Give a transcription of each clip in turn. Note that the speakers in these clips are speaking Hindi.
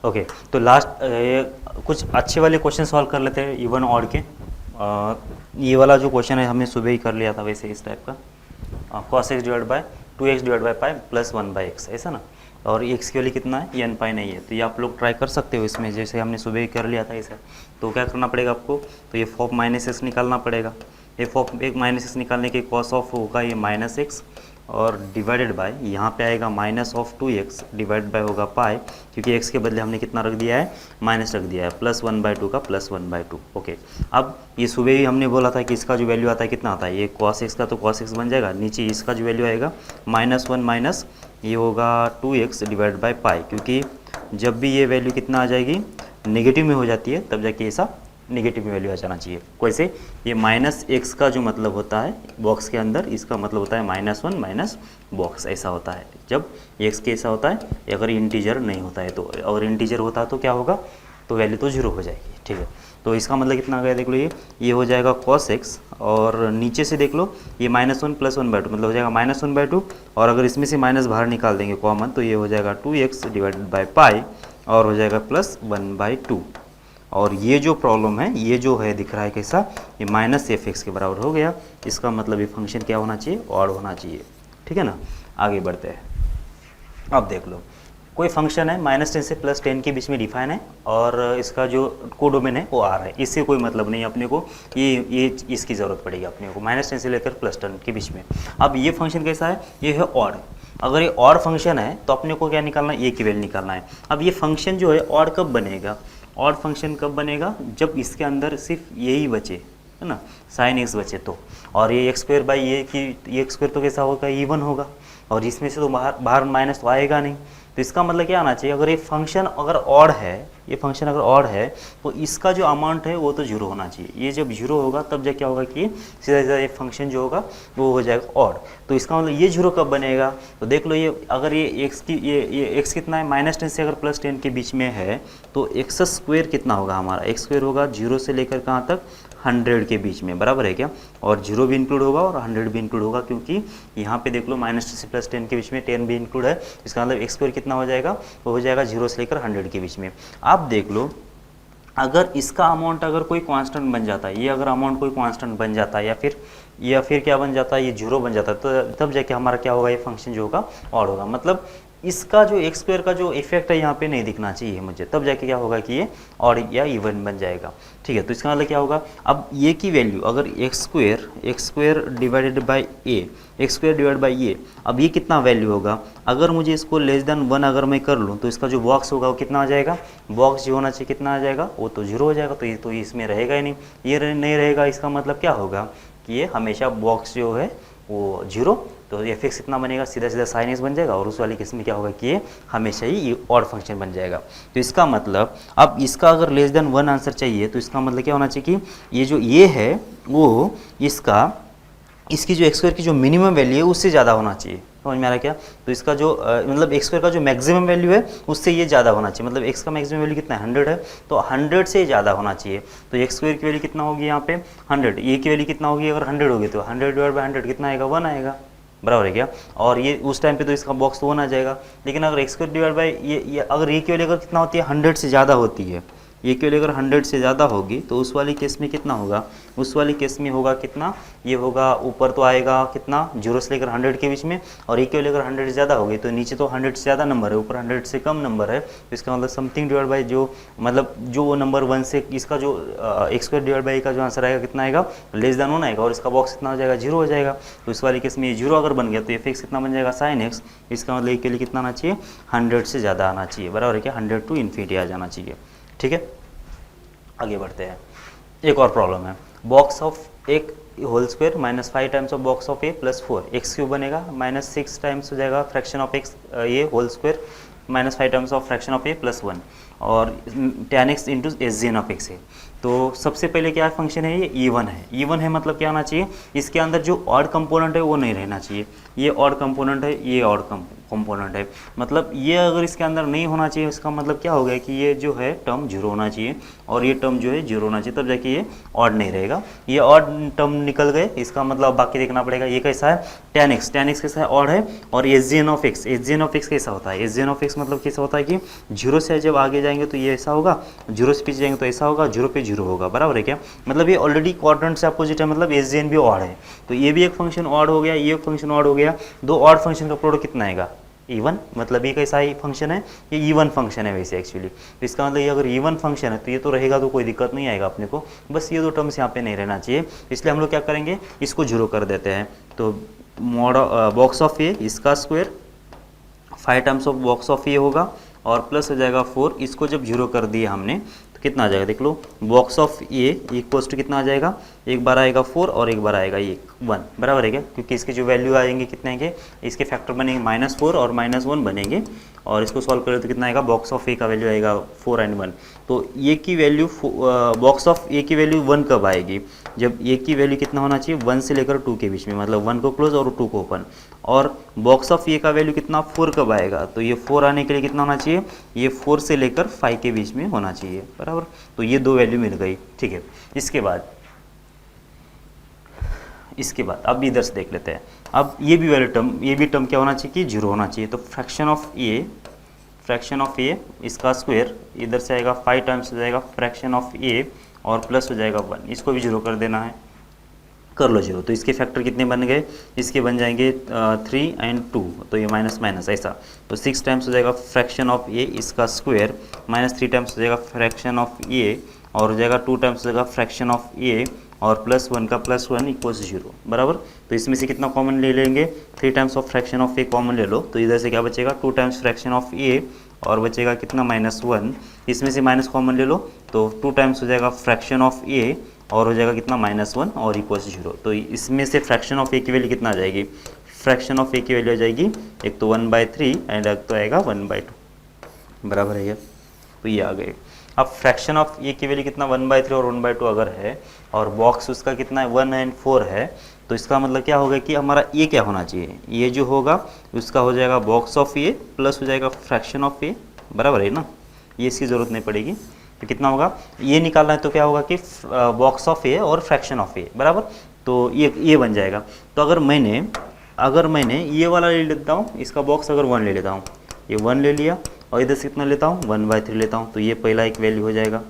ओके, तो लास्ट कुछ अच्छे वाले क्वेश्चन सॉल्व कर लेते हैं इवन ऑड के। ये वाला जो क्वेश्चन है हमने सुबह ही कर लिया था वैसे इस टाइप का, cos x divide by 2x divide by pi plus 1/x, ऐसा ना। और x की वैल्यू कितना है, ये n पाई नहीं है, तो ये आप लोग ट्राई कर सकते हो इसमें, जैसे हमने सुबह ही कर लिया था इसे। तो क्या करना पड़ेगा आपको, तो ये फॉर्म माइनस एक्स निकालना पड़ेगा। ये फॉर्म एक माइनस एक्स निकालने के कॉस ऑफ होगा ये माइनस एक्स, और डिवाइडेड बाय यहाँ पे आएगा minus of 2x divide by होगा पाई, क्योंकि x के बदले हमने कितना रख दिया है, माइनस रख दिया है, प्लस 1/2 का प्लस 1/2। ओके, अब ये सुबह ही हमने बोला था कि इसका जो वैल्यू आता है कितना आता है, ये cos x का तो cos x बन जाएगा, नीचे इसका जो वैल्यू आएगा -1 माइनस ये होगा 2x डिवाइड बाय पाई, क्योंकि जब भी ये वैल्यू कितना आ जाएगी, नेगेटिव में हो जाती है, तब जाके ऐसा नेगेटिव में वैल्यू आ जाना चाहिए। वैसे ये माइनस एक्स का जो मतलब होता है बॉक्स के अंदर, इसका मतलब होता है -1 माइनस बॉक्स, ऐसा होता है जब एक्स के ऐसा होता है, अगर इंटीजर नहीं होता है तो। और इंटीजर होता है तो क्या होगा, तो वैल्यू तो 0 हो जाएगी। ठीक है, तो इसका मतलब कितना आ गया, देख लो ये हो जाएगा cos x, और नीचे से देख लो ये -1 प्लस 1/2 मतलब हो जाएगा -1/2, और अगर इसमें से माइनस बाहर निकाल देंगे कॉमन, तो ये हो जाएगा 2x डिवाइडेड बाई पाई, और हो जाएगा प्लस 1/2। और ये जो प्रॉब्लम है, ये जो है दिख रहा है कैसा, ये -f(x) के बराबर हो गया। इसका मतलब ये फंक्शन क्या होना चाहिए, ऑड होना चाहिए। ठीक है ना, आगे बढ़ते हैं। अब देख लो, कोई फंक्शन है -10 से +10 के बीच में डिफाइन है, और इसका जो कोडोमेन है वो R है, इससे कोई मतलब नहीं अपने को, ये इसकी ज़रूरत पड़ेगी अपने को -10 से लेकर +10 के बीच में। अब ये फंक्शन कैसा है, ये है ऑड। अगर ये ऑड फंक्शन है तो अपने को क्या निकालना है, ए की वैल्यू निकालना है। अब ये फंक्शन जो है ऑड कब बनेगा, ऑड फंक्शन कब बनेगा, जब इसके अंदर सिर्फ यही बचे, है ना, sin x बचे तो। और ये x² बाई ये कि ये x² तो कैसा होगा, इवन होगा, और इसमें से तो बाहर माइनस तो आएगा नहीं। तो इसका मतलब क्या आना चाहिए, अगर ये फंक्शन अगर ऑड है, ये फंक्शन अगर ऑड है तो इसका जो अमाउंट है वो तो 0 होना चाहिए। ये जब 0 होगा तब जा क्या होगा कि सीधा सीधा ये फंक्शन जो होगा वो हो जाएगा ऑड। तो इसका मतलब ये 0 कब बनेगा, तो देख लो, ये अगर ये x की ये x कितना है, -10 से अगर +10 के बीच में है, तो x² कितना होगा हमारा, x² होगा 0 से लेकर कहाँ तक, 100 के बीच में, बराबर है क्या। और 0 भी इंक्लूड होगा और 100 भी इंक्लूड होगा, क्योंकि यहाँ पे देख लो -10 से +10 के बीच में 10 भी इंक्लूड है। इसका मतलब x² कितना हो जाएगा, वो हो जाएगा 0 से लेकर 100 के बीच में। आप देख लो, अगर इसका अमाउंट अगर कोई कांस्टेंट बन जाता है, ये अगर अमाउंट कोई कांस्टेंट बन जाता है, या फिर क्या बन जाता है, ये 0 बन जाता है, तो तब जाके हमारा क्या होगा, ये फंक्शन जो होगा ऑड होगा। मतलब इसका जो x² का जो इफेक्ट है यहाँ पे नहीं दिखना चाहिए मुझे, तब जाके क्या होगा कि ये ऑड या इवन बन जाएगा। ठीक है, तो इसका मतलब क्या होगा, अब ये की वैल्यू अगर x² divided by a, x² divide by ये, अब ये कितना वैल्यू होगा, अगर मुझे इसको <1 अगर मैं कर लूँ, तो इसका जो बॉक्स होगा वो कितना आ जाएगा, बॉक्स जो होना चाहिए कितना आ जाएगा, वो तो 0 हो जाएगा। तो ये इसमें रहेगा ही नहीं, ये नहीं रहेगा, इसका मतलब क्या होगा कि ये हमेशा बॉक्स जो है वो 0, तो f(x) कितना बनेगा, सीधा सीधा sin x बन जाएगा, और उस वाली केस में क्या होगा कि ये हमेशा ही ये ऑड फंक्शन बन जाएगा। तो इसका मतलब अब इसका अगर <1 आंसर चाहिए, तो इसका मतलब क्या होना चाहिए कि ये जो ये है वो इसकी जो x² की जो मिनिमम वैल्यू है उससे ज़्यादा होना चाहिए। समझ में आ रहा है क्या, तो इसका जो मतलब x² का जो मैक्सिमम वैल्यू है उससे ये ज़्यादा होना चाहिए। मतलब x का मैक्सिमम वैल्यू कितना है, 100 है, तो 100 से ज़्यादा होना चाहिए। तो x² की वैल्यू कितना होगी यहाँ पे 100, ये की वैल्यू कितना होगी, अगर 100 होगी तो 100 डिवाइड बाई 100 कितना आएगा, 1 आएगा, बराबर है क्या। और ये उस टाइम पे तो इसका बॉक्स तो 1 आ जाएगा। लेकिन अगर x² डिवाइड बाई ये अगर ये की वैल्यू अगर कितना होती है, 100 से ज़्यादा होती है, ये की वैल्यू अगर 100 से ज़्यादा होगी, तो उस वाली केस में कितना होगा, उस वाली केस में होगा कितना, ये होगा ऊपर तो आएगा कितना 0 से लेकर 100 के बीच में, और ये की वैल्यू अगर 100 से ज़्यादा होगी तो नीचे तो 100 से ज़्यादा नंबर है, ऊपर 100 से कम नंबर है। तो इसका मतलब समथिंग डिवाइड बाई जो मतलब जो नंबर 1 से इसका जो x² डिवाइड बाई का जो आंसर आएगा कितना आएगा, <1 आएगा, और इसका बॉक्स कितना हो जाएगा, 0 हो जाएगा। तो इस वाली केस में ये 0 अगर बन गया तो f(x) कितना बन जाएगा, sin x। इसका मतलब के लिए कितना आना चाहिए, 100 से ज़्यादा आना चाहिए, बराबर है क्या, 100 टू इन्फिनिटी आ जाना चाहिए। ठीक है, आगे बढ़ते हैं। एक और प्रॉब्लम है, बॉक्स ऑफ एक whole square -5 times of box of a + 4 x³ बनेगा, -6 टाइम्स हो जाएगा फ्रैक्शन ऑफ x ये whole square, -5 times of fraction of a + 1, और tan x into SGN of x है। तो सबसे पहले क्या फंक्शन है, ये इवन है। इवन है मतलब क्या होना चाहिए, इसके अंदर जो ऑड कंपोनेंट है वो नहीं रहना चाहिए। ये ऑड कंपोनेंट है, ये ऑड कंपोनेंट है, मतलब ये अगर इसके अंदर नहीं होना चाहिए, इसका मतलब क्या हो गया कि ये जो है टर्म जीरो होना चाहिए और ये टर्म जो है जीरो होना चाहिए, तब जाके ये ऑड नहीं रहेगा। ये ऑड टर्म निकल गए, इसका मतलब बाकी देखना पड़ेगा। ये कैसा है, tan x कैसा है, ऑड है। और एचजीएन ऑफ एक्स कैसा होता है, एचजीएन ऑफ एक्स मतलब कैसा होता है कि जीरो से जब आगे जाएंगे तो ये ऐसा होगा, जीरो से पीछे जाएंगे तो ऐसा होगा, जीरो पे जीरो होगा, बराबर है क्या। मतलब ये ऑलरेडी क्वाड्रेंट से अपोजिट है, मतलब एचजीएन भी ऑड है। तो ये भी एक फंक्शन ऑड हो गया, ये एक फंक्शन ऑड हो गया। दो ऑड फंक्शन का प्रोडक्ट कितना आएगा, इवन। मतलब ये कैसा ही फंक्शन है, ये इवन फंक्शन है वैसे एक्चुअली। तो इसका मतलब ये अगर इवन फंक्शन है तो ये तो रहेगा, तो कोई दिक्कत नहीं आएगा अपने को। बस ये दो टर्म्स यहाँ पे नहीं रहना चाहिए, इसलिए हम लोग क्या करेंगे, इसको जीरो कर देते हैं। तो मॉड बॉक्स ऑफ ए इसका square 5 times of box of a होगा और प्लस हो जाएगा 4। इसको जब जीरो कर दिया हमने तो कितना आ जाएगा, देख लो, box of a equals to कितना आ जाएगा, एक बार आएगा 4 और एक बार आएगा 1, बराबर है क्या। क्योंकि इसके जो वैल्यू आएंगे कितने आएंगे, इसके फैक्टर बनेंगे -4 और -1 बनेंगे। और इसको सॉल्व करें तो कितना आएगा, बॉक्स ऑफ ए का वैल्यू आएगा 4 और 1। तो ए की वैल्यू बॉक्स ऑफ ए की वैल्यू 1 कब आएगी, जब ए की वैल्यू कितना होना चाहिए, 1 से लेकर 2 के बीच में, मतलब 1 को क्लोज और 2 को ओपन। और बॉक्स ऑफ ए का वैल्यू कितना, 4 कब आएगा, तो ये 4 आने के लिए कितना होना चाहिए, ये 4 से लेकर 5 के बीच में होना चाहिए, बराबर। तो ये दो वैल्यू मिल गई, ठीक है। इसके बाद अब इधर से देख लेते हैं। अब ये भी वैल्यू टर्म, ये भी टर्म क्या होना चाहिए कि जीरो होना चाहिए। तो फ्रैक्शन ऑफ ए इसका स्क्वायर इधर से आएगा 5 टाइम्स हो जाएगा फ्रैक्शन ऑफ ए और प्लस हो जाएगा 1। इसको भी जीरो कर देना है, कर लो जीरो। तो इसके फैक्टर कितने बन गए, इसके बन जाएंगे 3 और 2, तो ये माइनस माइनस ऐसा। तो 6 टाइम्स हो जाएगा फ्रैक्शन ऑफ ए इसका स्क्वायर, -3 टाइम्स हो जाएगा फ्रैक्शन ऑफ ए और हो जाएगा 2 टाइम्स हो जाएगा फ्रैक्शन ऑफ ए और +1 का +1 इक्वल्स 0, बराबर। तो इसमें से कितना कॉमन ले लेंगे, 3 times of fraction of A common ले लो। तो इधर से क्या बचेगा, 2 टाइम्स फ्रैक्शन ऑफ ए और बचेगा कितना -1। इसमें से माइनस कॉमन ले लो तो 2 टाइम्स हो जाएगा फ्रैक्शन ऑफ ए और हो जाएगा कितना -1 और इक्वल्स 0। तो इसमें से फ्रैक्शन ऑफ ए की वैल्यू कितना आ जाएगी, फ्रैक्शन ऑफ ए की वैल्यू आ जाएगी एक तो 1/3 एंड एक तो आएगा 1/2, बराबर है ये। तो ये आ गए। अब फ्रैक्शन ऑफ ए की वैल्यू कितना 1/3 और 1/2 अगर है और बॉक्स उसका कितना है 1 और 4 है, तो इसका मतलब क्या होगा कि हमारा ए क्या होना चाहिए, ये जो होगा उसका हो जाएगा बॉक्स ऑफ ए प्लस हो जाएगा फ्रैक्शन ऑफ ए, बराबर है ना। ये इसकी ज़रूरत नहीं पड़ेगी। तो कितना होगा, ये निकालना है तो क्या होगा कि बॉक्स ऑफ ए और फ्रैक्शन ऑफ ए, बराबर। तो ये बन जाएगा। तो अगर मैंने ये वाला ले लेता हूँ, इसका बॉक्स अगर 1 ले लेता हूँ, ये 1 ले लिया और इधर से कितना लेता हूँ 1/3 लेता हूँ, तो ये पहला एक वैल्यू हो जाएगा।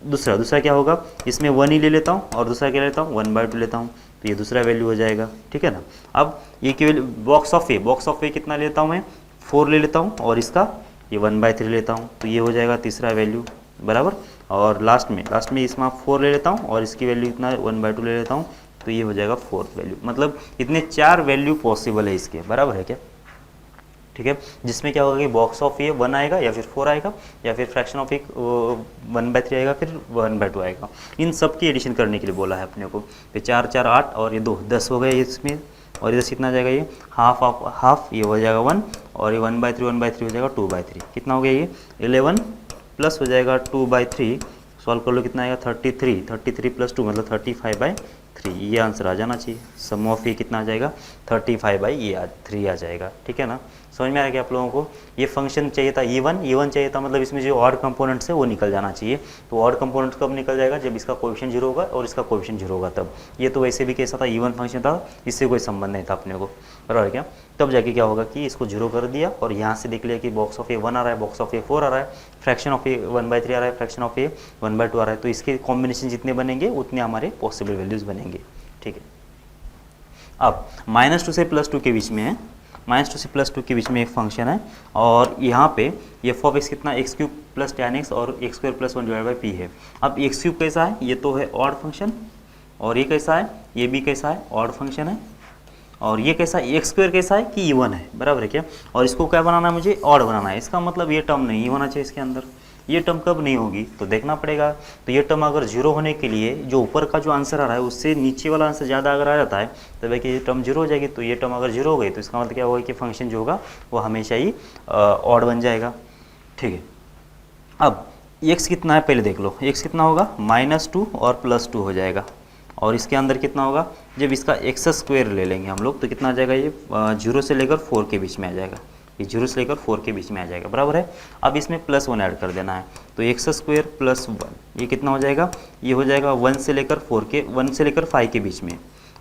दूसरा क्या होगा, इसमें 1 ही ले लेता हूँ और दूसरा क्या लेता हूँ 1/2 लेता हूँ, तो ये दूसरा वैल्यू हो जाएगा, ठीक है ना। अब ये की वैल्यू बॉक्स ऑफ ए कितना लेता हूँ मैं, 4 ले लेता हूँ और इसका ये 1/3 लेता हूँ, तो ये हो जाएगा तीसरा वैल्यू, बराबर। और लास्ट में इसमें 4 ले लेता हूँ और इसकी वैल्यू इतना 1/2 ले लेता हूँ, तो ये हो जाएगा 4th वैल्यू। मतलब इतने 4 वैल्यू पॉसिबल है इसके, बराबर है क्या, ठीक है। जिसमें क्या होगा कि बॉक्स ऑफ ए 1 आएगा या फिर 4 आएगा या फिर फ्रैक्शन ऑफ ए 1/3 आएगा फिर 1/2 आएगा। इन सब की एडिशन करने के लिए बोला है अपने को। तो 4 4 8 और ये 2 10 हो गए इसमें। और इधर कितना जाएगा, ये हाफ ये हो जाएगा 1 और ये 1/3 हो जाएगा 2/3। कितना हो गया, ये 11 प्लस हो जाएगा 2/3। सॉल्व कर लो कितना आएगा 33 प्लस 2 मतलब 35/3। ये आंसर आ जाना चाहिए। सम ऑफ ये कितना आ जाएगा 35/3 आ जाएगा, ठीक है ना। समझ में आ गया आप लोगों को। ये फंक्शन चाहिए था इवन चाहिए था, मतलब इसमें जो ऑड कंपोनेंट्स है वो निकल जाना चाहिए। तो ऑड कंपोनेंट कब निकल जाएगा, जब इसका कोएफिशिएंट 0 होगा और इसका कोएफिशिएंट 0 होगा तब। ये तो वैसे भी कैसा था, इवन फंक्शन था, इससे कोई संबंध नहीं था अपने को, बराबर क्या। तब जाके क्या होगा कि इसको 0 कर दिया और यहाँ से देख लिया कि बॉक्स ऑफ ए 1 आ रहा है, बॉक्स ऑफ ए 4 आ रहा है, फ्रैक्शन ऑफ ए 1/3 आ रहा है, फ्रैक्शन ऑफ ए 1/2 आ रहा है। तो इसके कॉम्बिनेशन जितने बनेंगे उतने हमारे पॉसिबल वैल्यूज़ बनेंगे, ठीक है। अब -2 से +2 के बीच में है, -2 से +2 के बीच में एक फंक्शन है और यहाँ पे f(x) कितना x³ + tan x और x² + 1/p है। अब x³ कैसा है, ये तो है ऑड फंक्शन और ये कैसा है, ये भी कैसा है ऑड फंक्शन है। और ये कैसा है, x² कैसा है कि इवन है, बराबर है क्या। और इसको क्या बनाना है, मुझे ऑड बनाना है। इसका मतलब ये टर्म नहीं होना चाहिए इसके अंदर। ये टर्म कब नहीं होगी तो देखना पड़ेगा। तो ये टर्म अगर 0 होने के लिए जो ऊपर का जो आंसर आ रहा है उससे नीचे वाला आंसर ज़्यादा अगर आ जाता है तो भाई कि ये टर्म 0 हो जाएगी। तो ये टर्म अगर 0 हो गई तो इसका मतलब क्या होगा कि फंक्शन जो होगा वो हमेशा ही ऑड बन जाएगा, ठीक है। अब एक्स कितना है पहले देख लो, एक्स कितना होगा -2 और +2 हो जाएगा, और इसके अंदर कितना होगा, जब इसका एक्स स्क्वायर ले लेंगे हम लोग तो कितना आ जाएगा, ये 0 से लेकर 4 के बीच में आ जाएगा, ये 0 से लेकर 4 के बीच में आ जाएगा, बराबर है। अब इसमें +1 ऐड कर देना है, तो एक्स स्क्वायर +1 ये कितना हो जाएगा, ये हो जाएगा 1 से लेकर 5 के बीच में,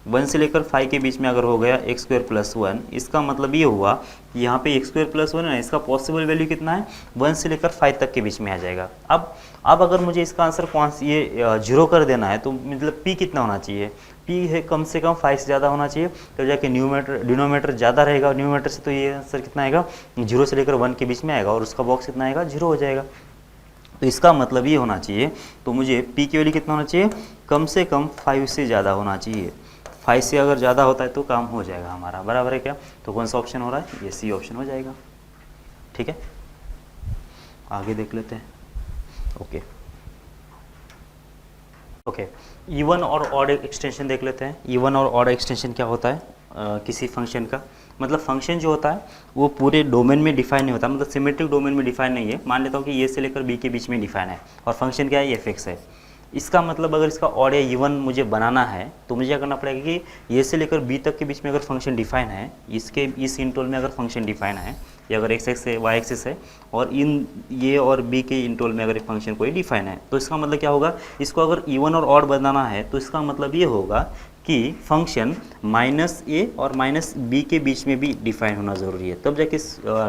1 से लेकर 5 के बीच में अगर हो गया x² + 1, इसका मतलब ये हुआ कि यहाँ पे x² + 1 है, इसका पॉसिबल वैल्यू कितना है, 1 से लेकर 5 तक के बीच में आ जाएगा। अब अगर मुझे इसका आंसर ये 0 कर देना है तो मतलब p कितना होना चाहिए, p है कम से कम 5 से ज़्यादा होना चाहिए, तो जाके डिनोमीटर ज़्यादा रहेगा न्यूमरेटर से, तो ये आंसर कितना आएगा, 0 से लेकर 1 के बीच में आएगा, और उसका बॉक्स कितना आएगा, 0 हो जाएगा। तो इसका मतलब ये होना चाहिए, तो मुझे p की वैल्यू कितना होना चाहिए, कम से कम 5 से ज़्यादा होना चाहिए, 5 से अगर ज़्यादा होता है तो काम हो जाएगा हमारा, बराबर है क्या। तो कौन सा ऑप्शन हो रहा है, ये सी ऑप्शन हो जाएगा। ठीक है, आगे देख लेते हैं। ओके, इवन और ऑड एक्सटेंशन देख लेते हैं। इवन और ऑड एक्सटेंशन क्या होता है, किसी फंक्शन का मतलब फंक्शन जो होता है वो पूरे डोमेन में डिफाइन नहीं होता, मतलब सिमेट्रिक डोमेन में डिफाइन नहीं है। मान लेता हूँ कि ए से लेकर बी के बीच में डिफाइन है, और फंक्शन क्या है, एफ एक्स है। इसका मतलब अगर इसका ऑड या इवन मुझे बनाना है तो मुझे क्या करना पड़ेगा कि ए से लेकर बी तक के बीच में अगर फंक्शन डिफाइन है, इस इंटोल में अगर फंक्शन डिफाइन है, या अगर एक्स एक्स है, वाई एक्सिस है, और इन ये और बी के इंटोल में अगर फंक्शन कोई डिफाइन है, तो इसका मतलब क्या होगा, इसको अगर इवन और ऑड बनाना है तो इसका मतलब ये होगा कि फंक्शन -a और -b के बीच में भी डिफाइन होना ज़रूरी है, तब जाके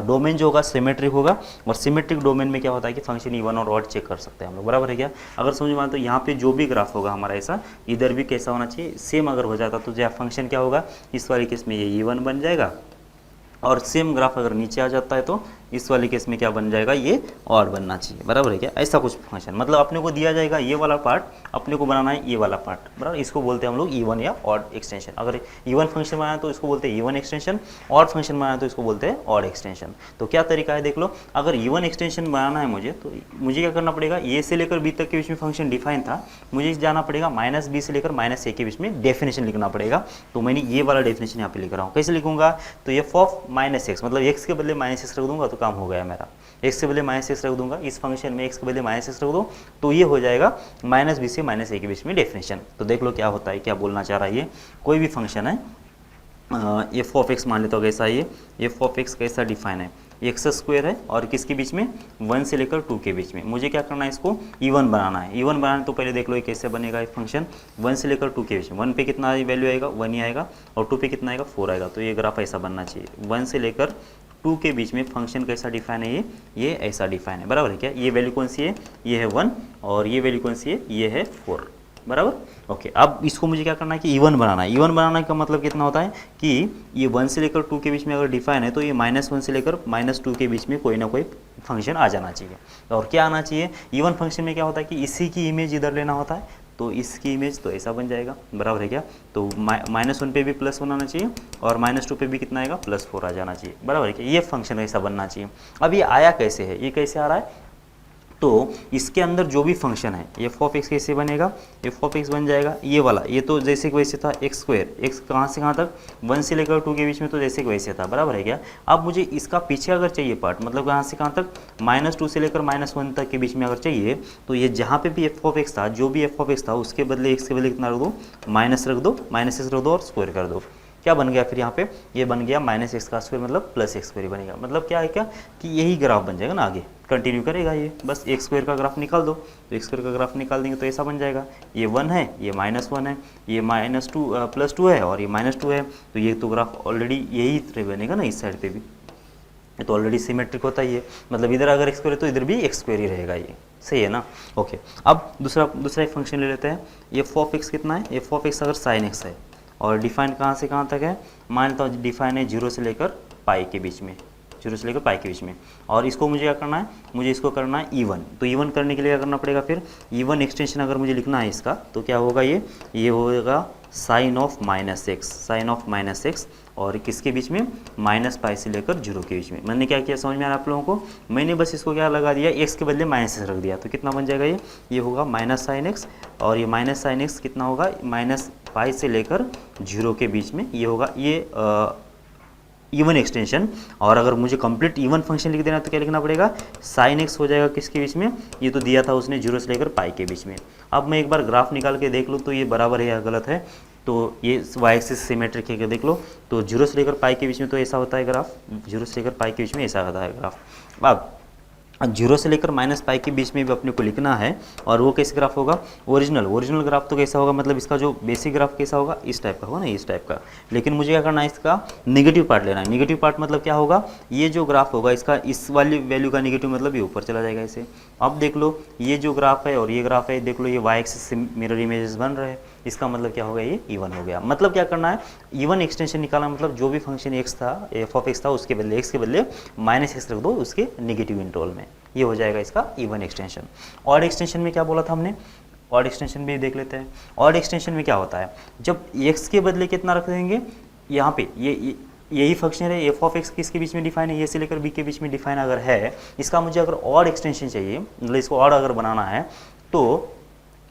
डोमेन जो होगा सिमेट्रिक होगा। और सिमेट्रिक डोमेन में क्या होता है कि फंक्शन इवन और ऑड चेक कर सकते हैं हम लोग, बराबर है क्या। अगर समझ में आए तो यहाँ पे जो भी ग्राफ होगा हमारा ऐसा, इधर भी कैसा होना चाहिए, सेम अगर हो जाता तो जो फंक्शन क्या होगा, इस वाले केस में ये इवन बन जाएगा, और सेम ग्राफ अगर नीचे आ जाता है तो इस वाले केस में क्या बन जाएगा, ये ऑड बनना चाहिए, बराबर है क्या। ऐसा कुछ फंक्शन मतलब अपने को दिया जाएगा, ये वाला पार्ट अपने को बनाना है, ये वाला पार्ट, बराबर। इसको बोलते हैं हम लोग इवन या ऑड एक्सटेंशन। अगर इवन फंक्शन बनाया तो इसको बोलते हैं इवन एक्सटेंशन, ऑड फंक्शन बनाया तो इसको बोलते हैं ऑड एक्सटेंशन। तो क्या तरीका है देख लो, अगर इवन एक्सटेंशन बनाना है मुझे तो मुझे क्या करना पड़ेगा, ए से लेकर बी तक के बीच में फंक्शन डिफाइन था, मुझे जाना पड़ेगा -b से लेकर -a के बीच में डेफिनेशन लिखना पड़ेगा। तो मैंने ये वाला डेफिनेशन यहाँ पे लिख रहा हूँ, कैसे लिखूंगा, तो f ऑफ -x मतलब x के बदले -x रख दूंगा तो काम हो गया मेरा, x के बदले -x रख दूंगा, इस फंक्शन में x के बदले -x रख दो तो ये हो जाएगा -b से -a के बीच में डेफिनेशन। तो देख लो क्या होता है, क्या बोलना चाह रहा है ये, कोई भी फंक्शन है f ऑफ x मान लेता हूँ कैसा, ये f ऑफ x कैसा डिफाइन है, एक्स स्क्वायर है और किसके बीच में, 1 से लेकर 2 के बीच में। मुझे क्या करना है, इसको इवन बनाना है। इवन बनाना तो पहले देख लो ये कैसे बनेगा, एक फंक्शन 1 से लेकर 2 के बीच में, 1 पे कितना वैल्यू आएगा, 1 ही आएगा, और 2 पे कितना आएगा, 4 आएगा। तो ये ग्राफ ऐसा बनना चाहिए, 1 से लेकर 2 के बीच में फंक्शन कैसा डिफाइन है, ये ऐसा डिफाइन है, बराबर है क्या। ये वैल्यू कौन सी है, ये है 1, और ये वैल्यू कौन सी है, ये है 4, बराबर। ओके, अब इसको मुझे क्या करना है कि इवन बनाना है। इवन बनाने का मतलब कितना होता है कि ये 1 से लेकर 2 के बीच में अगर डिफाइन है तो ये -1 से लेकर -2 के बीच में कोई ना कोई फंक्शन आ जाना चाहिए। और क्या आना चाहिए, इवन फंक्शन में क्या होता है कि इसी की इमेज इधर लेना होता है, तो इसकी इमेज तो ऐसा बन जाएगा, बराबर है क्या। तो -1 पे भी +1 आना चाहिए, और -2 पे भी कितना आएगा, +4 आ जाना चाहिए, बराबर है क्या। ये फंक्शन ऐसा बनना चाहिए। अब ये आया कैसे है, ये कैसे आ रहा है, तो इसके अंदर जो भी फंक्शन है, f ऑफ x कैसे बनेगा, f ऑफ x बन जाएगा ये वाला, ये तो जैसे कि वैसे था x स्क्वायर, x कहाँ से कहाँ तक, 1 से लेकर 2 के बीच में, तो जैसे कि वैसे था, बराबर है क्या। अब मुझे इसका पीछे अगर चाहिए पार्ट, मतलब कहाँ से कहाँ तक, -2 से लेकर -1 तक के बीच में अगर चाहिए, तो ये जहाँ पे भी f ऑफ x था, जो भी f ऑफ x था उसके बदले x के बदले कितना रख दो, माइनस रख दो, -x रख दो और स्क्वायर कर दो। क्या बन गया फिर यहाँ पे, ये बन गया -x का स्क्वायर मतलब +x स्क्वायर बनेगा। मतलब क्या है, क्या कि यही ग्राफ बन जाएगा ना, आगे कंटिन्यू करेगा ये, बस x स्क्वायर का ग्राफ निकाल दो, तो x स्क्वायर का ग्राफ निकाल देंगे तो ऐसा बन जाएगा, ये 1 है, ये -1 है, ये +2 है, और ये -2 है, तो ये तो ग्राफ ऑलरेडी यही तरह बनेगा ना, इस साइड पे भी ये तो ऑलरेडी सिमेट्रिक होता ही है, मतलब इधर अगर x स्क्वायर है तो इधर भी x स्क्वायर ही रहेगा, ये सही है ना। ओके, अब दूसरा एक फंक्शन ले लेते हैं, f ऑफ x कितना है, f ऑफ x अगर sin x है, और डिफाइन कहाँ से कहाँ तक है, मान लेता हूँ डिफाइन है 0 से लेकर पाई के बीच में, 0 से लेकर पाई के बीच में, और इसको मुझे क्या करना है, मुझे इसको करना है इवन। तो इवन करने के लिए क्या करना पड़ेगा, फिर इवन एक्सटेंशन अगर मुझे लिखना है इसका, तो क्या होगा, ये होगा sine of -x, sine of -x, और किसके बीच में, -π से लेकर 0 के बीच में। मैंने क्या किया, समझ में आ रहा है आप लोगों को, मैंने बस इसको क्या लगा दिया, x के बदले -x रख दिया, तो कितना बन जाएगा, ये होगा -sin x, और ये -sin x कितना होगा, -π से लेकर 0 के बीच में, ये होगा, इवन एक्सटेंशन। और अगर मुझे कंप्लीट इवन फंक्शन लिख देना तो क्या लिखना पड़ेगा, साइन एक्स हो जाएगा किसके बीच में, ये तो दिया था उसने 0 से लेकर पाई के बीच में। अब मैं एक बार ग्राफ निकाल के देख लूँ तो ये बराबर है या गलत है, तो ये वाई एक्सिस सिमेट्रिक है, देख लो। तो 0 से लेकर पाई के बीच में तो ऐसा होता है ग्राफ, 0 से लेकर पाई के बीच में ऐसा होता है ग्राफ। अब 0 से लेकर माइनस पाई के बीच में भी अपने को लिखना है, और वो कैसे ग्राफ होगा, ओरिजिनल ग्राफ तो कैसा होगा, मतलब इसका जो बेसिक ग्राफ कैसा होगा, इस टाइप का होगा ना, इस टाइप का। लेकिन मुझे क्या करना है, इसका नेगेटिव पार्ट लेना है। नेगेटिव पार्ट मतलब क्या होगा, ये जो ग्राफ होगा इसका इस वाली वैल्यू का नेगेटिव मतलब ये ऊपर चला जाएगा ऐसे। अब देख लो ये जो ग्राफ है और ये ग्राफ है, देख लो ये वाई एक्सिस से मिरर इमेजेस बन रहे हैं, इसका मतलब क्या हो गया, ये इवन हो गया। मतलब क्या करना है, इवन एक्सटेंशन निकालना, मतलब जो भी फंक्शन एक्स था, एफ ऑफ एक्स था, उसके बदले एक्स के बदले माइनस एक्स रख दो उसके नेगेटिव इंटरवल में, ये हो जाएगा इसका इवन एक्सटेंशन। ऑड एक्सटेंशन में क्या बोला था हमने, ऑड एक्सटेंशन भी देख लेते हैं। ऑड एक्सटेंशन में क्या होता है, जब एक्स के बदले कितना रख देंगे, यहाँ पे यही फंक्शन है, एफ ऑफ एक्स किसके बीच में डिफाइन है, ए से लेकर बी के बीच में डिफाइन अगर है, इसका मुझे अगर ऑड एक्सटेंशन चाहिए, मतलब इसको ऑड अगर बनाना है, तो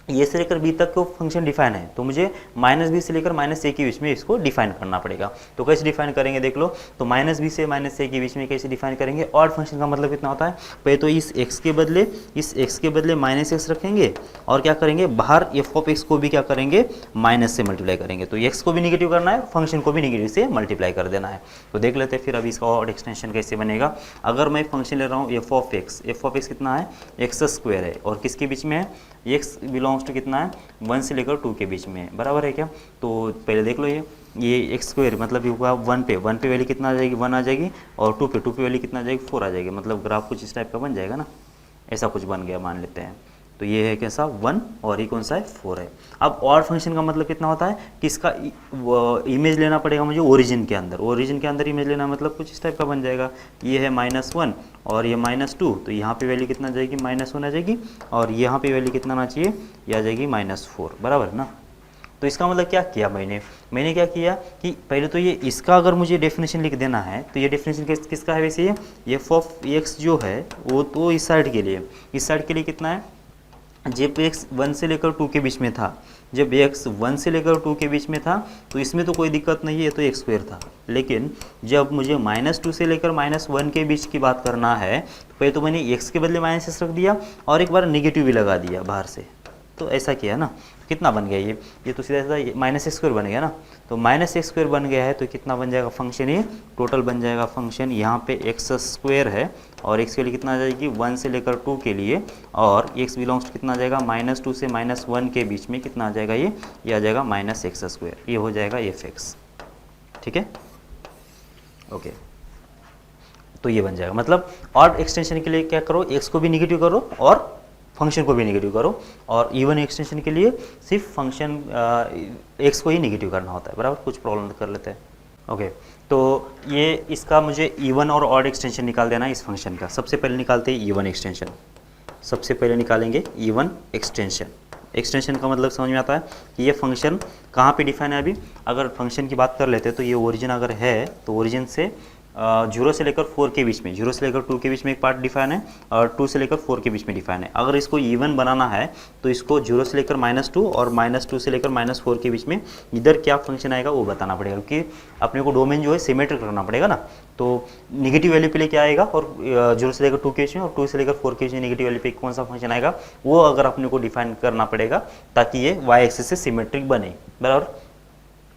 ए से लेकर बी तक को फंक्शन डिफाइन है, तो मुझे माइनस बी से लेकर माइनस ए के बीच में इसको डिफाइन करना पड़ेगा। तो कैसे डिफाइन करेंगे देख लो, तो माइनस बी से माइनस ए के बीच में कैसे डिफाइन करेंगे, ऑड फंक्शन का मतलब कितना होता है, पहले तो इस एक्स के बदले माइनस एक्स रखेंगे, और क्या करेंगे, बाहर एफ ऑफ एक्स को भी क्या करेंगे, माइनस से मल्टीप्लाई करेंगे। तो एक्स को भी निगेटिव करना है, फंक्शन को भी निगेटिव से मल्टीप्लाई कर देना है। तो देख लेते हैं फिर अभी इसका ऑड एक्सटेंशन कैसे बनेगा। अगर मैं फंक्शन ले रहा हूँ एफ ऑफ एक्स कितना है, एक्स स्क्वायर है, और किसके बीच में है, एक्स बिलोंग्स टू कितना है, 1 से लेकर 2 के बीच में, बराबर है क्या। तो पहले देख लो ये एक्स स्क्वायर मतलब ये हुआ 1 पे वैल्यू कितना आ जाएगी, 1 आ जाएगी, और 2 पे वैल्यू कितना आ जाएगी, 4 आ जाएगी। मतलब ग्राफ कुछ इस टाइप का बन जाएगा ना, ऐसा कुछ बन गया मान लेते हैं। तो ये है कैसा 1, और ये कौन सा है, 4 है। अब ऑड फंक्शन का मतलब कितना होता है कि इसका इमेज लेना पड़ेगा मुझे ओरिजिन के अंदर इमेज लेना, मतलब कुछ इस टाइप का बन जाएगा। ये है -1 और ये -2, तो यहाँ पे वैल्यू कितना आ जाएगी, -1 आ जाएगी, और यहाँ पे वैल्यू कितना आना चाहिए, ये आ जाएगी -4, बराबर ना। तो इसका मतलब क्या किया मैंने क्या किया कि पहले तो ये इसका अगर मुझे डेफिनेशन लिख देना है, तो ये डेफिनेशन किसका है वैसे, ये एफ ऑफ एक्स जो है वो तो इस साइड के लिए कितना है, जब x 1 से लेकर 2 के बीच में था, जब x 1 से लेकर 2 के बीच में था तो इसमें तो कोई दिक्कत नहीं है, तो x स्क्वायर था। लेकिन जब मुझे -2 से लेकर -1 के बीच की बात करना है, तो पहले तो मैंने x के बदले -s रख दिया, और एक बार नेगेटिव भी लगा दिया बाहर से, तो ऐसा किया ना। कितना बन गया ये तो सीधा सीधा -x² बन गया ना। तो -x² बन गया है, तो कितना बन जाएगा फंक्शन, ये टोटल बन जाएगा फंक्शन, यहाँ पे x² है, और x के लिए कितना आ जाएगी, 1 से लेकर 2 के लिए, और x बिलोंग्स कितना आ जाएगा, -2 से -1 के बीच में कितना आ जाएगा, ये आ जाएगा -x², ये हो जाएगा f(x), ठीक है, ओके। तो ये बन जाएगा, मतलब ऑड एक्सटेंशन के लिए क्या करो, x को भी निगेटिव करो और फंक्शन को भी नेगेटिव करो, और इवन एक्सटेंशन के लिए सिर्फ फंक्शन x को ही नेगेटिव करना होता है, बराबर। कुछ प्रॉब्लम कर लेते हैं, ओके। तो ये इसका मुझे इवन और ऑड एक्सटेंशन निकाल देना है इस फंक्शन का। सबसे पहले निकालते हैं इवन एक्सटेंशन, सबसे पहले निकालेंगे इवन एक्सटेंशन का मतलब समझ में आता है कि ये फंक्शन कहाँ पे डिफाइन है। अभी अगर फंक्शन की बात कर लेते हैं तो ये ओरिजिन अगर है तो ओरिजिन से 0 से लेकर 4 के बीच में, 0 से लेकर 2 के बीच में एक पार्ट डिफाइन है, और 2 से लेकर 4 के बीच में डिफाइन है। अगर इसको इवन बनाना है तो इसको 0 से लेकर -2 और -2 से लेकर -4 के बीच में इधर क्या फंक्शन आएगा वो बताना पड़ेगा, क्योंकि अपने को डोमेन जो है सिमेट्रिक करना पड़ेगा ना। तो नेगेटिव वैल्यू पे लेके आएगा, और 0 से लेकर 2 के बीच में और 2 से लेकर 4 के बीच में नेगेटिव वैल्यू पे कौन सा फंक्शन आएगा वो अगर अपने को डिफाइन करना पड़ेगा, ताकि ये वाई एक्सिस से सिमेट्रिक बने, बराबर,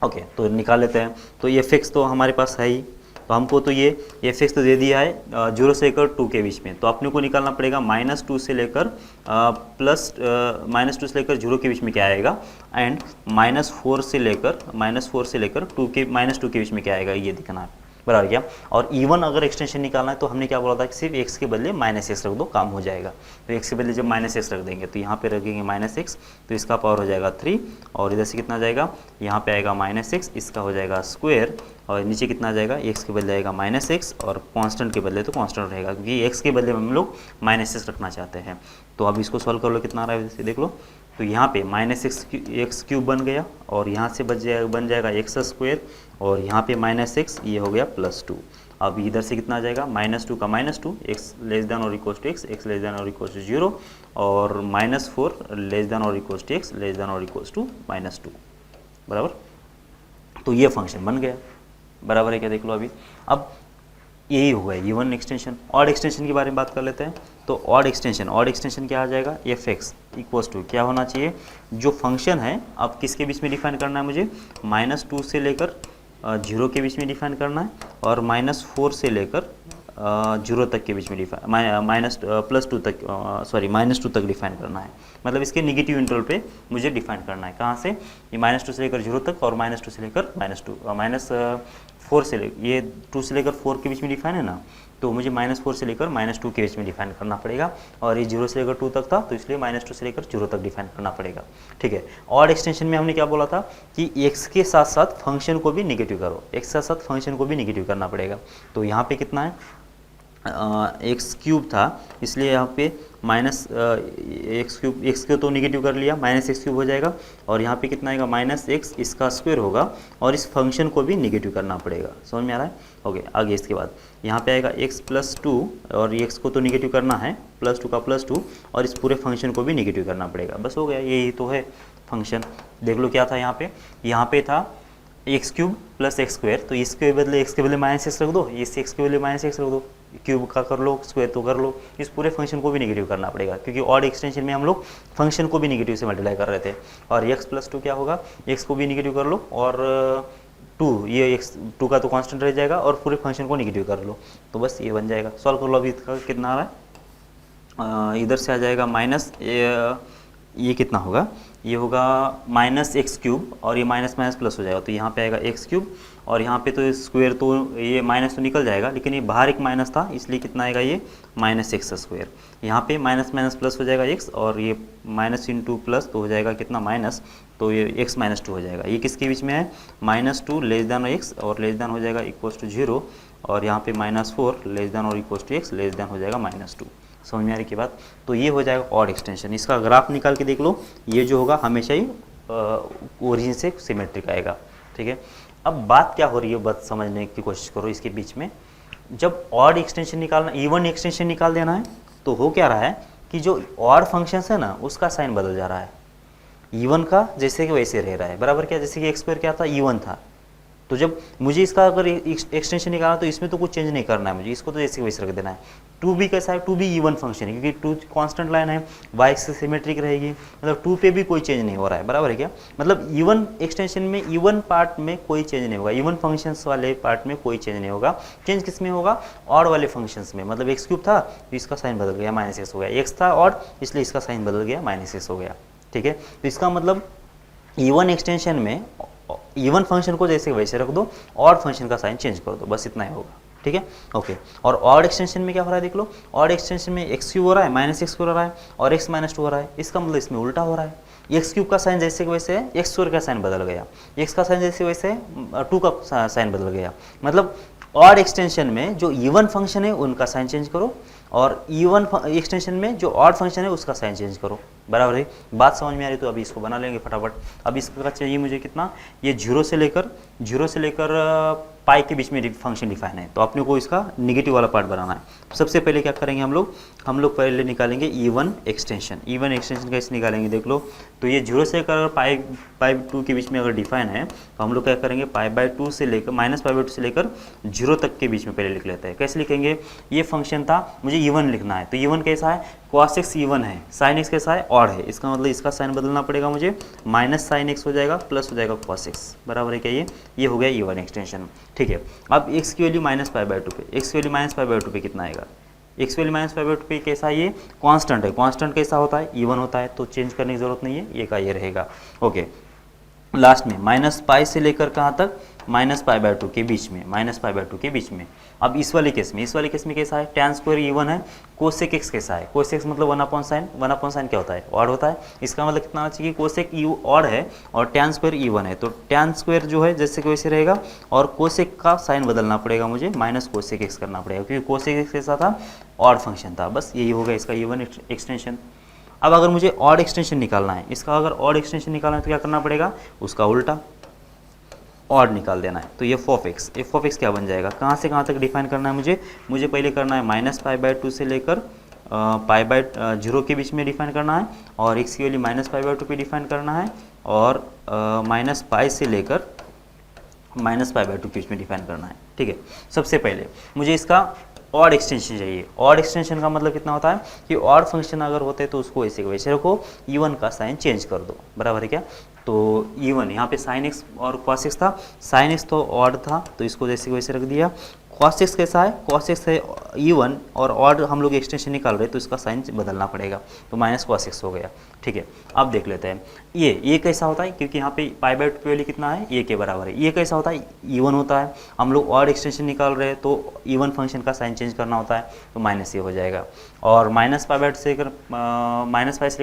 ओके। तो निकाल लेते हैं। तो ये f(x) तो हमारे पास है ही, तो हमको तो ये f(x) तो दे दिया है 0 से लेकर 2 के बीच में, तो अपने को निकालना पड़ेगा -2 से लेकर -2 से लेकर 0 के बीच में क्या आएगा, एंड -4 से लेकर 2 के बीच में क्या आएगा, ये दिखना है, बराबर क्या। और इवन अगर एक्सटेंशन निकालना है तो हमने क्या बोला था कि सिर्फ x के बदले -x रख दो, काम हो जाएगा। तो x के बदले जब -x रख देंगे तो यहाँ पे रखेंगे -x, तो इसका पावर हो जाएगा 3, और इधर से कितना आ जाएगा, यहाँ पे आएगा -x, इसका हो जाएगा स्क्वायर, और नीचे कितना आ जाएगा, x के बदले आएगा -x, और कांस्टेंट के बदले तो कांस्टेंट रहेगा, क्योंकि x के बदले हम लोग -x रखना चाहते हैं। तो अब इसको सॉल्व कर लो, कितना आ रहा है वैसे देख लो। तो यहाँ पे -x³ बन गया, और यहाँ से बन जाएगा x², और यहाँ पे -x, ये हो गया +2। अब इधर से कितना आ जाएगा, -2 का -2, x लेस देन और equal to x, x less than और इक्वल टू 0, और -4 लेस देन और equal to x less than और इक्वल टू -2, बराबर। तो ये फंक्शन बन गया, बराबर है क्या, देख लो अभी। अब यही होगा इवन एक्सटेंशन। ऑड एक्सटेंशन के बारे में बात कर लेते हैं। तो ऑड एक्सटेंशन क्या आ जाएगा, एफ एक्स इक्वल्स टू क्या होना चाहिए, जो फंक्शन है अब किसके बीच में डिफाइन करना है मुझे, -2 से लेकर 0 के बीच में डिफाइन करना है, और -4 से लेकर 0 तक के बीच में डिफाइन +2 तक -2 तक डिफाइन करना है। मतलब इसके निगेटिव इंटरवल पे मुझे डिफाइन करना है। कहाँ से, ये -2 से लेकर 0 तक और -2 से लेकर -4 से लेकर, ये 2 से लेकर 4 के बीच में डिफाइन है ना, तो मुझे -4 से लेकर -2 के बीच में डिफाइन करना पड़ेगा। और ये 0 से लेकर 2 तक था, तो इसलिए -2 से लेकर 0 तक डिफाइन करना पड़ेगा। ठीक है। ऑड एक्सटेंशन में हमने क्या बोला था कि x के साथ साथ फंक्शन को भी निगेटिव करो, x के साथ साथ फंक्शन को भी निगेटिव करना पड़ेगा। तो यहाँ पे कितना है, x³ था, इसलिए यहाँ पे -x³ x को तो निगेटिव कर लिया, -x³ हो जाएगा। और यहाँ पे कितना आएगा, -x इसका स्क्वायर होगा, और इस फंक्शन को भी निगेटिव करना पड़ेगा। समझ में आ रहा है। ओके, आगे इसके बाद यहाँ पे आएगा x+2, और x को तो निगेटिव करना है, +2 का +2, और इस पूरे फंक्शन को भी निगेटिव करना पड़ेगा। बस हो गया, यही तो है फंक्शन। देख लो क्या था यहाँ पे था x³ + x², तो इसके बदले x के बदले -x रख दो, इस x के बदले -x रख दो, क्यूब का कर लो, स्क्वायर तो कर लो। इस पूरे फंक्शन को भी नेगेटिव करना पड़ेगा, क्योंकि ऑड एक्सटेंशन में हम लोग फंक्शन को भी नेगेटिव से मल्टीप्लाई कर रहे थे। और x+2 क्या होगा, x को भी नेगेटिव कर लो, और 2, ये x2 का तो कांस्टेंट रह जाएगा, और पूरे फंक्शन को नेगेटिव कर लो, तो बस ये बन जाएगा। सॉल्व कर लो। अभी इसका कितना आ रहा है, इधर से आ जाएगा माइनस, ये कितना होगा, ये होगा -x³ और ये माइनस प्लस हो जाएगा, तो यहाँ पे आएगा x³, और यहाँ पे तो स्क्वायर तो ये माइनस तो निकल जाएगा, लेकिन ये बाहर एक माइनस था, इसलिए कितना आएगा, ये -x²। यहाँ पे माइनस प्लस हो जाएगा x, और ये माइनस इंटू प्लस तो हो जाएगा कितना, माइनस, तो ये x -2 हो जाएगा। ये किसके बीच में है, -2 x और लेस हो जाएगा =0, और यहाँ पे -4 लेस और x लेस हो जाएगा -2। समझ में आ रही की बात। तो ये हो जाएगा ऑड एक्सटेंशन। इसका ग्राफ निकाल के देख लो, ये जो होगा हमेशा ही ओरिजिन से सिमेट्रिक आएगा। ठीक है। अब बात क्या हो रही है, बात समझने की कोशिश करो इसके बीच में। जब ऑड एक्सटेंशन निकालना, इवन एक्सटेंशन निकाल देना है, तो हो क्या रहा है कि जो ऑड फंक्शंस है ना, उसका साइन बदल जा रहा है। इवन का जैसे कि वैसे रह रहा है, बराबर क्या, जैसे कि x² क्या था, इवन था, तो जब मुझे इसका अगर एक्सटेंशन निकालना, तो इसमें तो कुछ चेंज नहीं करना है मुझे, इसको तो जैसे वैसे रख देना है। 2b कैसा है, 2b इवन फंक्शन है, क्योंकि 2 कांस्टेंट लाइन है, y से सिमेट्रिक रहेगी, मतलब 2 पे भी कोई चेंज नहीं हो रहा है, बराबर है क्या। मतलब इवन एक्सटेंशन में, इवन पार्ट में कोई चेंज नहीं होगा, इवन फंक्शंस वाले पार्ट में कोई चेंज नहीं होगा। चेंज किस में होगा, ऑड वाले फंक्शंस में। मतलब x³ था तो इसका साइन बदल गया, -x हो गया, x था ऑड, इसलिए इसका साइन बदल गया, -x हो गया। ठीक है। तो इसका मतलब इवन एक्सटेंशन में इवन फंक्शन को जैसे वैसे रख दो, ऑड फंक्शन का साइन चेंज कर दो, बस इतना ही होगा। ठीक है। ओके। और ऑड एक्सटेंशन में क्या हो रहा है, देख लो, ऑड एक्सटेंशन में x³ हो रहा है, -x² हो रहा है, और x -2 हो रहा है। इसका मतलब इसमें उल्टा हो रहा है, x³ का साइन जैसे कि वैसे है, x² का साइन बदल गया, x का साइन जैसे वैसे है, 2 का साइन बदल गया। मतलब ऑड एक्सटेंशन में जो इवन फंक्शन है उनका साइन चेंज करो, और इवन एक्सटेंशन में जो ऑड फंक्शन है उसका साइन चेंज करो। बराबर है, बात समझ में आ रही। तो अभी इसको बना लेंगे फटाफट। अब इसका चाहिए मुझे कितना, ये 0 से लेकर पाई के बीच में फंक्शन डिफाइन है, तो अपने को इसका निगेटिव वाला पार्ट बनाना है। सबसे पहले क्या करेंगे हम लोग पहले निकालेंगे इवन एक्सटेंशन। इवन एक्सटेंशन कैसे निकालेंगे, देख लो। तो ये 0 से लेकर π/2 के बीच में अगर डिफाइन है, तो हम लोग क्या करेंगे, π/2 से लेकर -π/2 से लेकर 0 तक के बीच में पहले लिख लेते हैं। कैसे लिखेंगे, ये फंक्शन था, मुझे इवन लिखना है, तो इवन कैसा है, cos x इवन है, sin x कैसा है, ऑड है। इसका मतलब इसका साइन बदलना पड़ेगा मुझे, -sin x हो जाएगा, प्लस हो जाएगा cos x। बराबर है क्या, ये हो गया इवन एक्सटेंशन। ठीक है। अब x की वैल्यू -π/2 पे, x की वैल्यू -π/2 पे कितना आएगा, x की वैल्यू -π/2 पे कैसा, ये कांस्टेंट है, कांस्टेंट कैसा होता है, इवन होता है, तो चेंज करने की जरूरत नहीं है, ये का ये रहेगा। ओके। लास्ट में -π से लेकर कहाँ तक, -π/2 के बीच में, -π/2 के बीच में। अब इस वाले केस में कैसा है, tan स्क्वायर इवन है, कोसेक x कैसा है, कोसेक मतलब 1/sin क्या होता है, ऑड होता है। इसका मतलब कितना आना चाहिए, कोसेक ऑड है और tan स्क्वायर इवन है, तो tan स्क्वायर जो है जैसे कि वैसे रहेगा, और कोसेक का साइन बदलना पड़ेगा मुझे, -कोसेक x करना पड़ेगा, क्योंकि कोसेक x कैसा था, ऑड फंक्शन था। बस यही होगा इसका इवन एक्सटेंशन। अब अगर मुझे ऑड एक्सटेंशन निकालना है, इसका अगर ऑड एक्सटेंशन निकालना है तो क्या करना पड़ेगा, उसका उल्टा ऑड निकाल देना है। तो f ऑफ x क्या बन जाएगा, कहाँ से कहाँ तक डिफाइन करना है मुझे पहले करना है -π/2 से लेकर π/0 के बीच में डिफाइन करना है, और x की वैल्यू -π/2 पे डिफाइन करना है, और -π से लेकर -π/2 के बीच में डिफाइन करना है। ठीक है, सबसे पहले मुझे इसका ऑड एक्सटेंशन चाहिए। ऑड एक्सटेंशन का मतलब कितना होता है कि ऑड फंक्शन अगर होते हैं तो उसको वैसे के वैसे रखो, इवन का साइन चेंज कर दो, बराबर है क्या। तो इवन यहाँ पे साइन एक्स और cos x था, साइन एक्स तो ऑड था तो इसको जैसे वैसे रख दिया। cos x कैसा है, cos x है इवन और ऑड हम लोग एक्सटेंशन निकाल रहे हैं तो इसका साइन बदलना पड़ेगा, तो -cos x हो गया। ठीक है, अब देख लेते हैं ये कैसा होता है, क्योंकि यहाँ पे π/2 की वैल्यू कितना है, ये के बराबर है। ये कैसा होता है, इवन होता है। हम लोग ऑड एक्सटेंशन निकाल रहे हैं तो इवन फंक्शन का साइन चेंज करना होता है, तो माइनस ये हो जाएगा। और -π/2 से लेकर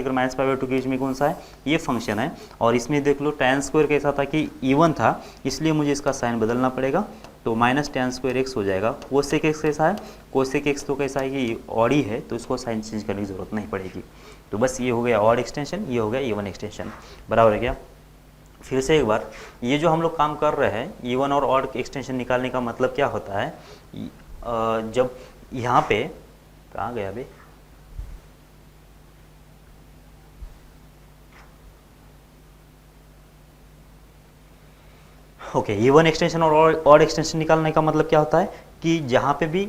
-π/2 के बीच में कौन सा है, ये फंक्शन है। और इसमें देख लो tan² कैसा था कि इवन था, इसलिए मुझे इसका साइन बदलना पड़ेगा, तो -tan² x हो जाएगा। cosec x कैसा है, cosec x तो कैसा है कि ऑड ही है, तो इसको साइन चेंज करने की जरूरत नहीं पड़ेगी। तो बस ये हो गया ऑड एक्सटेंशन, ये हो गया इवन एक्सटेंशन, बराबर है क्या। फिर से एक बार, ये जो हम लोग काम कर रहे हैं इवन और ऑड एक्सटेंशन निकालने का मतलब क्या होता है, जब यहाँ पे कहाँ गया अभी, ओके, इवन एक्सटेंशन और ऑड एक्सटेंशन निकालने का मतलब क्या होता है कि जहाँ पे भी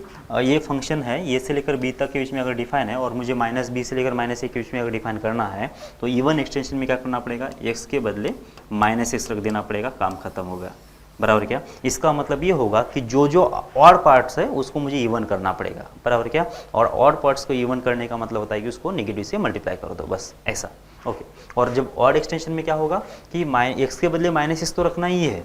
ये फंक्शन है ए से लेकर बी तक के बीच में अगर डिफाइन है और मुझे -b से लेकर -a के बीच में अगर डिफाइन करना है, तो इवन एक्सटेंशन में क्या करना पड़ेगा, x के बदले -x रख देना पड़ेगा, काम खत्म हो गया, बराबर क्या। इसका मतलब ये होगा कि जो जो ऑड पार्ट्स है उसको मुझे इवन करना पड़ेगा, बराबर क्या। और ऑड पार्ट्स को इवन करने का मतलब होता है कि उसको नेगेटिव से मल्टीप्लाई कर दो, बस ऐसा। ओके, और जब ऑड एक्सटेंशन में क्या होगा कि x के बदले -x तो रखना ही है,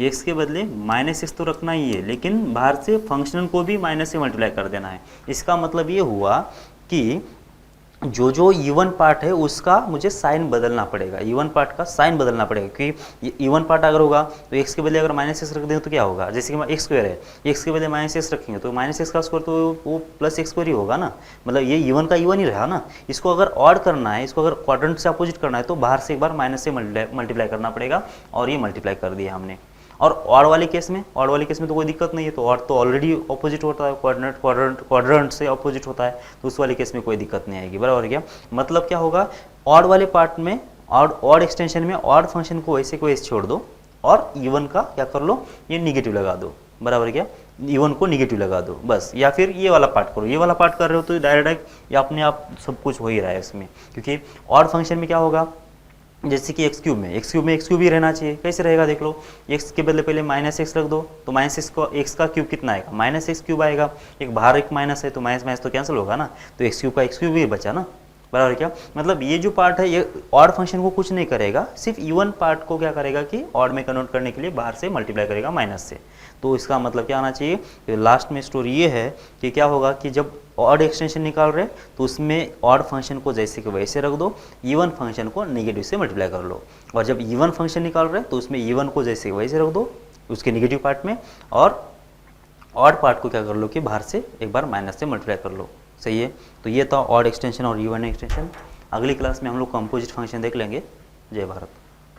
x के बदले -x तो रखना ही है, लेकिन बाहर से फंक्शन को भी माइनस से मल्टीप्लाई कर देना है। इसका मतलब ये हुआ कि जो जो इवन पार्ट है उसका मुझे साइन बदलना पड़ेगा, इवन पार्ट का साइन बदलना पड़ेगा, क्योंकि इवन पार्ट अगर होगा तो x के बदले अगर -x रख दें तो क्या होगा, जैसे कि x² है, x के बदले -x रखेंगे तो -x का स्क्वायर तो वो +x² ही होगा ना, मतलब ये इवन का इवन ही रहा ना। इसको अगर ऑड करना है, इसको अगर क्वाड्रेंट से अपोजिट करना है तो बाहर से एक बार माइनस से मल्टीप्लाई करना पड़ेगा, और ये मल्टीप्लाई कर दिया हमने। और ऑड वाले केस में तो कोई दिक्कत नहीं है, तो ऑड तो ऑलरेडी ऑपोजिट होता है, क्वाड्रेंट से ऑपोजिट होता है, तो उस वाले केस में कोई दिक्कत नहीं आएगी, बराबर क्या। मतलब क्या होगा, ऑड वाले पार्ट में ऑड एक्सटेंशन में ऑड फंक्शन को वैसे को ऐसे छोड़ दो और इवन का क्या कर लो, ये निगेटिव लगा दो, बराबर क्या, इवन को निगेटिव लगा दो बस। या फिर ये वाला पार्ट करो, ये वाला पार्ट कर रहे हो तो डायरेक्ट ये अपने आप सब कुछ हो ही रहा है इसमें, क्योंकि ऑड फंक्शन में क्या होगा, जैसे कि x³ में x³ ही रहना चाहिए। कैसे रहेगा देख लो, x के बदले पहले -x रख दो, तो -x का क्यूब कितना आएगा, -x³ आएगा, एक बाहर एक माइनस है तो माइनस तो कैंसिल होगा ना, तो x³ का x³ ही बचा ना, बराबर क्या। मतलब ये जो पार्ट है ये ऑड फंक्शन को कुछ नहीं करेगा, सिर्फ इवन पार्ट को क्या करेगा कि ऑड में कन्वर्ट करने के लिए बाहर से मल्टीप्लाई करेगा माइनस से। तो इसका मतलब क्या आना चाहिए, तो लास्ट में स्टोरी ये है कि क्या होगा कि जब ऑड एक्सटेंशन निकाल रहे तो उसमें ऑड फंक्शन को जैसे कि वैसे रख दो, इवन फंक्शन को नेगेटिव से मल्टीप्लाई कर लो। और जब इवन फंक्शन निकाल रहे तो उसमें इवन को जैसे कि वैसे रख दो उसके नेगेटिव पार्ट में, और ऑड पार्ट को क्या कर लो कि बाहर से एक बार माइनस से मल्टीप्लाई कर लो, सही है। तो ये था ऑड एक्सटेंशन और इवन एक्सटेंशन। अगली क्लास में हम लोग कंपोजिट फंक्शन देख लेंगे। जय भारत।